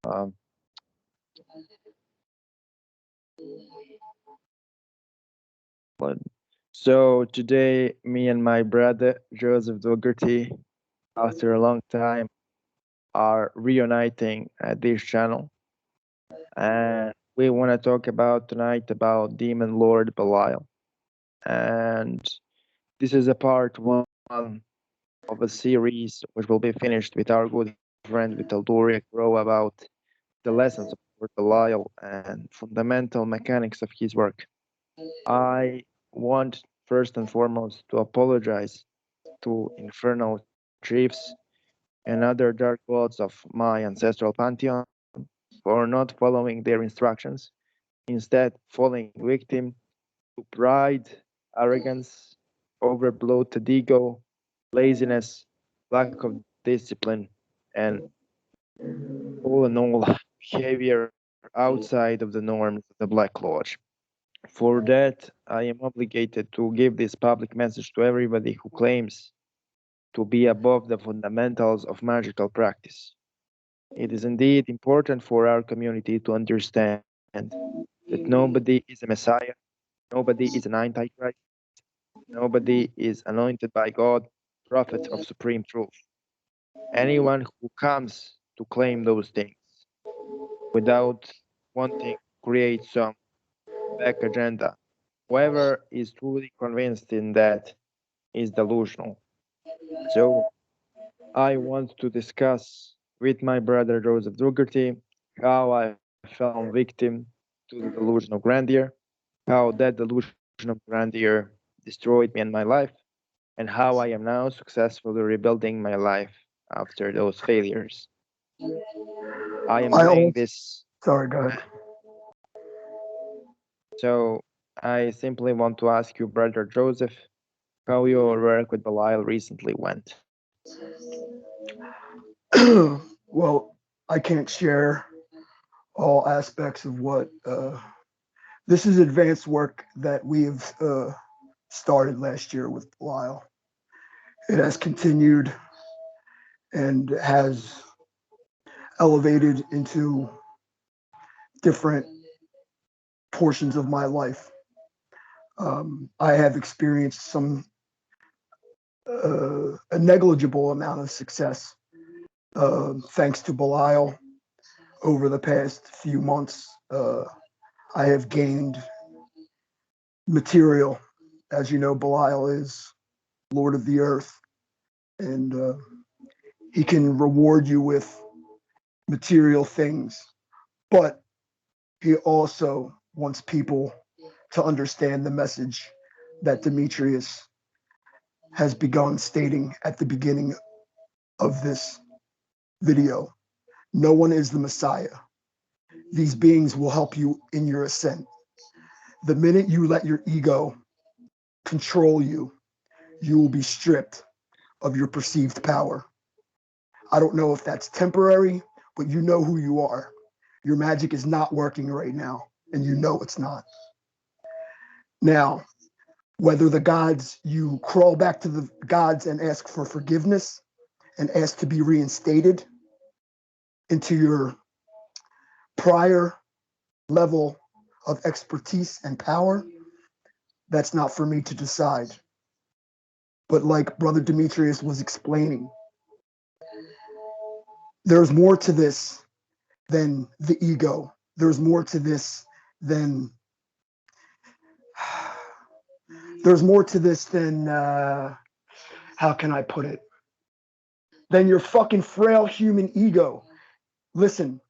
Um, but- so today, me and my brother Joseph Dougherty, after a long time, are reuniting at this channel, and we want to talk about tonight about Demon Lord Belial, and this is a part one of a series which will be finished with our good friend Vital Doric Grow about the lessons of Lord Belial and fundamental mechanics of his work. I want first and foremost to apologize to infernal chiefs and other dark gods of my ancestral pantheon for not following their instructions, instead falling victim to pride, arrogance, overbloated ego, laziness, lack of discipline, and all in all, behavior outside of the norms of the Black Lodge. For that, I am obligated to give this public message to everybody who claims to be above the fundamentals of magical practice. It is indeed important for our community to understand that nobody is a messiah, nobody is an antichrist, nobody is anointed by God, prophet of supreme truth. Anyone who comes to claim those things without wanting to create some back agenda, whoever is truly convinced in that is delusional. So I want to discuss with my brother Joseph Dougherty how I fell victim to the delusion of grandeur, how that delusion of grandeur destroyed me and my life, and how I am now successfully rebuilding my life after those failures. I am I doing also, this. sorry, go ahead. So I simply want to ask you, brother Joseph, how your work with Belial recently went. Well, I can't share all aspects of what this is advanced work that we've started last year with Belial. It has continued and has elevated into different portions of my life. I have experienced a negligible amount of success thanks to Belial over the past few months. I have gained material. As you know, Belial is Lord of the Earth, and he can reward you with material things, but he also wants people to understand the message that Demetrius has begun stating at the beginning of this video. No one is the Messiah. These beings will help you in your ascent. The minute you let your ego control you, you will be stripped of your perceived power. I don't know if that's temporary, but you know who you are. Your magic is not working right now, and you know it's not. Now, whether the gods, you crawl back to the gods and ask for forgiveness and ask to be reinstated into your prior level of expertise and power, that's not for me to decide. But like Brother Demetrius was explaining, there's more to this than the ego. There's more to this than there's more to this than how can I put it? Than your fucking frail human ego. Listen,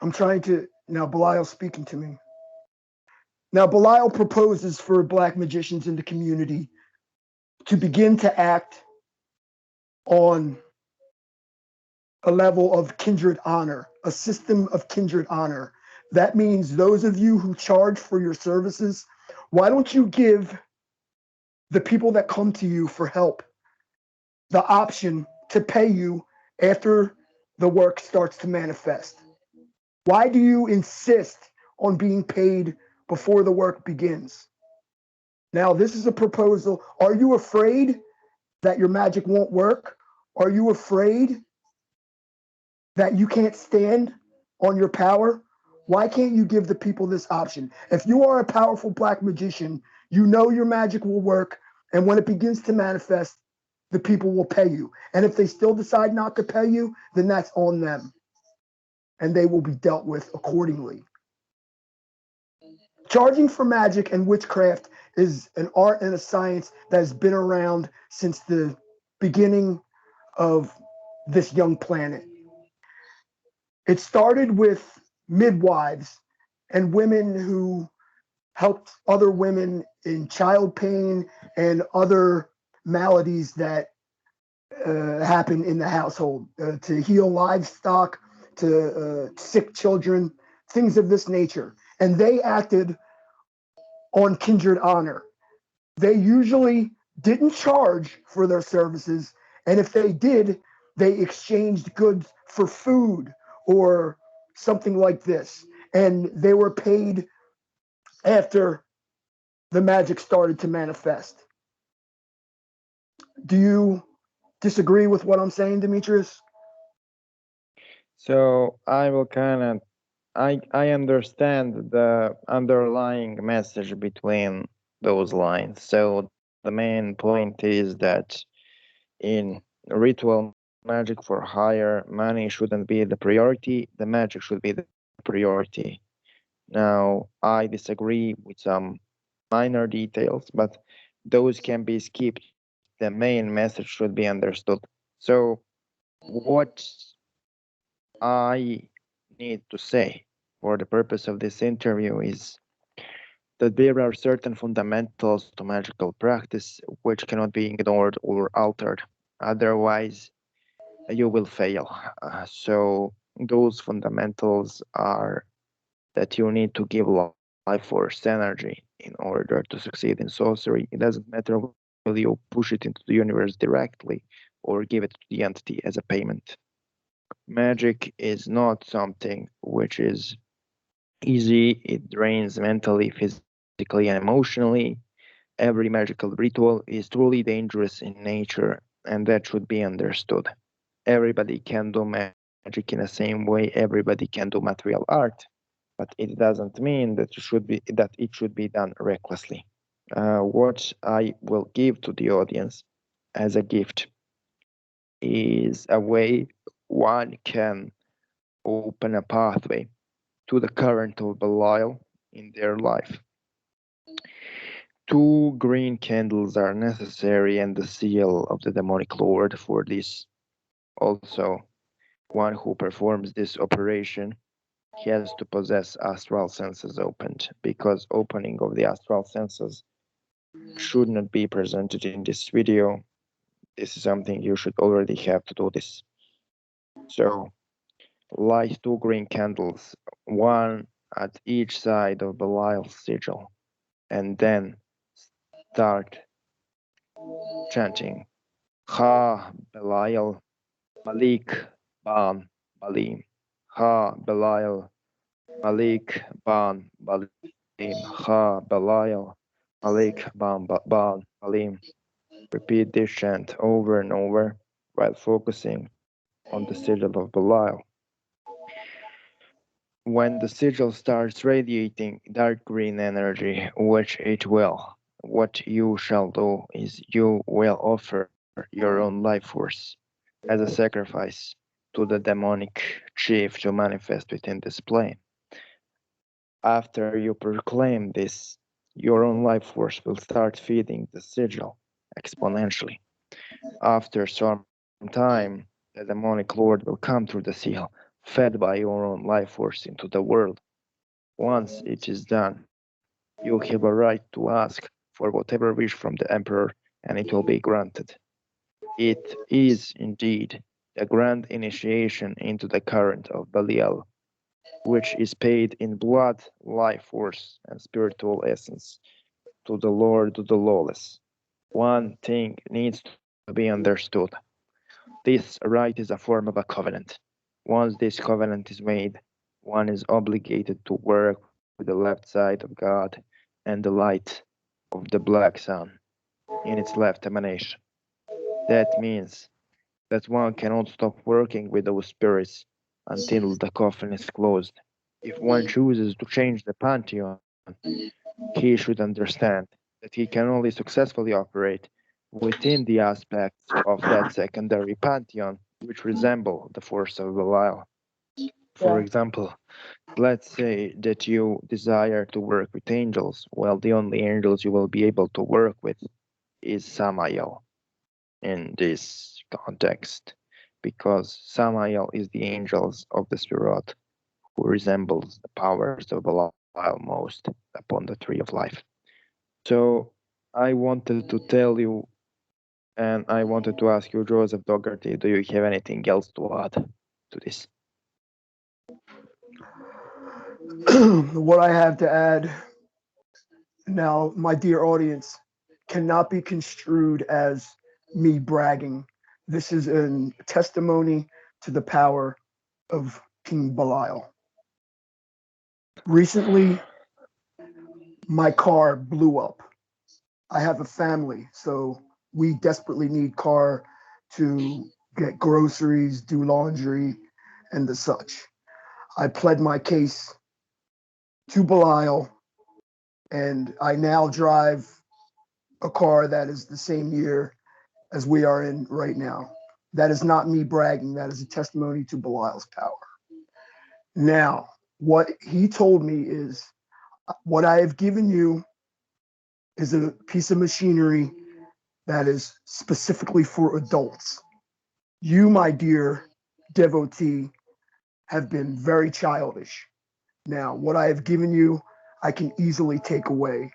I'm trying to now Belial speaking to me. Now Belial proposes for black magicians in the community to begin to act on a level of kindred honor, a system of kindred honor. That means those of you who charge for your services, why don't you give the people that come to you for help the option to pay you after the work starts to manifest? Why do you insist on being paid before the work begins? Now, this is a proposal. Are you afraid that your magic won't work? Are you afraid that you can't stand on your power, why can't you give the people this option? If you are a powerful black magician, you know your magic will work. And when it begins to manifest, the people will pay you. And if they still decide not to pay you, then that's on them and they will be dealt with accordingly. Charging for magic and witchcraft is an art and a science that has been around since the beginning of this young planet. It started with midwives and women who helped other women in child pain and other maladies that happen in the household, to heal livestock, to sick children, things of this nature. And they acted on kindred honor. They usually didn't charge for their services. And if they did, they exchanged goods for food or something like this. And they were paid after the magic started to manifest. Do you disagree with what I'm saying, Demetrius? So I will kind of I understand the underlying message between those lines. So the main point is that in ritual magic for hire, money shouldn't be the priority, the magic should be the priority. Now, I disagree with some minor details, but those can be skipped. The main message should be understood. So, what I need to say for the purpose of this interview is that there are certain fundamentals to magical practice which cannot be ignored or altered. Otherwise, you will fail. So, those fundamentals are that you need to give life force energy in order to succeed in sorcery. It doesn't matter will you push it into the universe directly or give it to the entity as a payment. Magic is not something which is easy, it drains mentally, physically, and emotionally. Every magical ritual is truly dangerous in nature, and that should be understood. Everybody can do magic in the same way, everybody can do material art, but it doesn't mean that it should be done recklessly. What I will give to the audience as a gift is a way one can open a pathway to the current of Belial in their life. Two green candles are necessary and the seal of the demonic lord for this. Also, one who performs this operation, he has to possess astral senses opened, because opening of the astral senses should not be presented in this video. This is something you should already have to do this. So, light two green candles, one at each side of Belial's sigil, and then start chanting Ha Belial Malik Ban Balim. Ha Belial Malik Ban Balim. Ha Belial Malik Ban Balim. Repeat this chant over and over while focusing on the sigil of Belial. When the sigil starts radiating dark green energy, which it will, what you shall do is you will offer your own life force as a sacrifice to the demonic chief to manifest within this plane. After you proclaim this, your own life force will start feeding the sigil exponentially. After some time, the demonic lord will come through the seal, fed by your own life force into the world. Once it is done, you have a right to ask for whatever wish from the emperor, and it will be granted. It is indeed the grand initiation into the current of Belial, which is paid in blood, life force, and spiritual essence to the Lord of the lawless. One thing needs to be understood. This right is a form of a covenant. Once this covenant is made, one is obligated to work with the left side of God and the light of the black sun in its left emanation. That means that one cannot stop working with those spirits. until the coffin is closed. If one chooses to change the pantheon, he should understand that he can only successfully operate within the aspects of that secondary pantheon which resemble the force of Belial. For Yeah. example, let's say that you desire to work with angels. Well, the only angels you will be able to work with is Samael in this context, because Samael is the angels of the Spirit who resembles the powers of Belial most upon the tree of life. So I wanted to tell you, and I wanted to ask you, Joseph Dougherty, do you have anything else to add to this? What I have to add now, my dear audience, cannot be construed as me bragging. This is a testimony to the power of King Belial. Recently, my car blew up. I have a family, so we desperately need car to get groceries, do laundry, and the such. I pled my case to Belial, and I now drive a car that is the same year as we are in right now. That is not me bragging. That is a testimony to Belial's power. Now, what he told me is what I have given you is a piece of machinery that is specifically for adults. You, my dear devotee, have been very childish. Now, what I have given you, I can easily take away.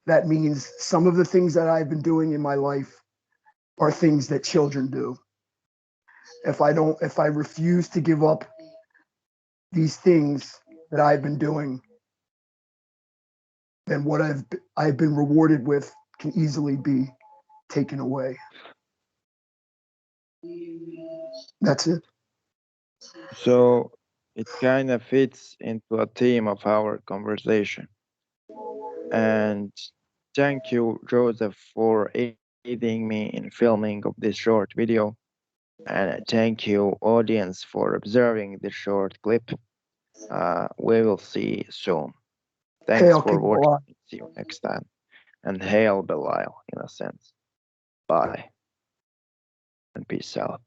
That means some of the things that I've been doing in my life are things that children do. If I refuse to give up these things that I've been doing, then what I've been rewarded with can easily be taken away. That's it. So it kind of fits into a theme of our conversation. And thank you, Joseph, for aiding me in filming of this short video. And thank you, audience, for observing this short clip. We will see you soon. Thanks Hail for King watching. Bala. See you next time. And hail Belial, in a sense. Bye and peace out.